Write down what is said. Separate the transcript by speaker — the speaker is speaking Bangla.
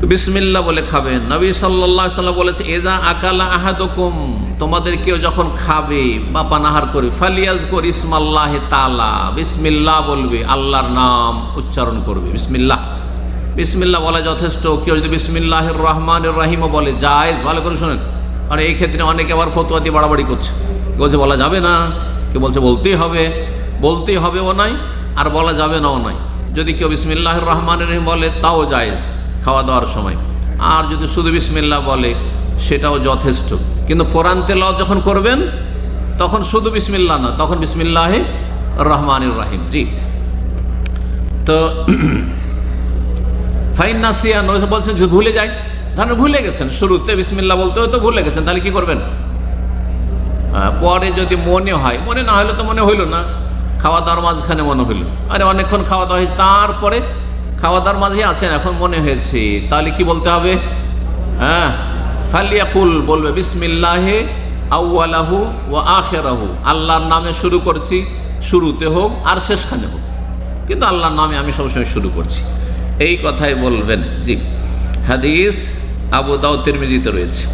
Speaker 1: বিসমিল্লাহ বলে খাবেন। নবী সাল্লাল্লাহু আলাইহি ওয়াসাল্লাম বলেছে, এযা আকালা আহাদুকুম, তোমাদের কেউ যখন খাবে বা পানাহার করবে, ফালিয়াজকুর ইসমাল্লাহি তাআলা, বিসমিল্লাহ বলবে, আল্লাহর নাম উচ্চারণ করবে। বিসমিল্লাহ, বিসমিল্লাহ বলা যথেষ্ট। কেউ যদি বিসমিল্লাহির রহমানির রহিমও বলে জায়েজ। ভালো করে শোনেন, আর এই ক্ষেত্রে অনেকে আবার ফতোয়া দিয়ে বাড়াবাড়ি করছে। কেউ বলছে বলা যাবে না, কেউ বলছে বলতেই হবে। বলতেই হবেও নাই আর বলা যাবে নাও নাই। যদি কেউ বিসমিল্লাহির রহমানির রহিম বলে তাও জায়েজ খাওয়া দাওয়ার সময়, আর যদি শুধু বিসমিল্লাহ বলে সেটাও যথেষ্ট। কিন্তু কোরআন তেলাওয়াত যখন করবেন তখন শুধু বিসমিল্লাহ না, তখন বিসমিল্লাহির রহমানির রহিম। জি, তো ফাইন নাসিয়া নবী বলছেন যদি ভুলে যায়, ধরেন ভুলে গেছেন, শুরুতে বিসমিল্লাহ বলতে হয়তো ভুলে গেছেন, তাহলে কি করবেন? পরে যদি মনে হয়, মনে না হলে তো মনে হইল না, খাওয়া দাওয়ার মাঝখানে মনে হইল, আরে অনেকক্ষণ খাওয়া দাওয়া হয়েছে, তারপরে খাওয়া দাওয়ার মাঝে আছেন, এখন মনে হয়েছে, তাহলে কি বলতে হবে? ফালিয়াকুল বলবে বিসমিল্লাহি আউয়ালাহু ওয়া আখিরাহু, আল্লাহর নামে শুরু করছি, শুরুতে হোক আর শেষখানে হোক, কিন্তু আল্লাহর নামে আমি সবসময় শুরু করছি, এই কথাই বলবেন। জি, হাদিস আবু দাউদ তিরমিজিতে রয়েছে।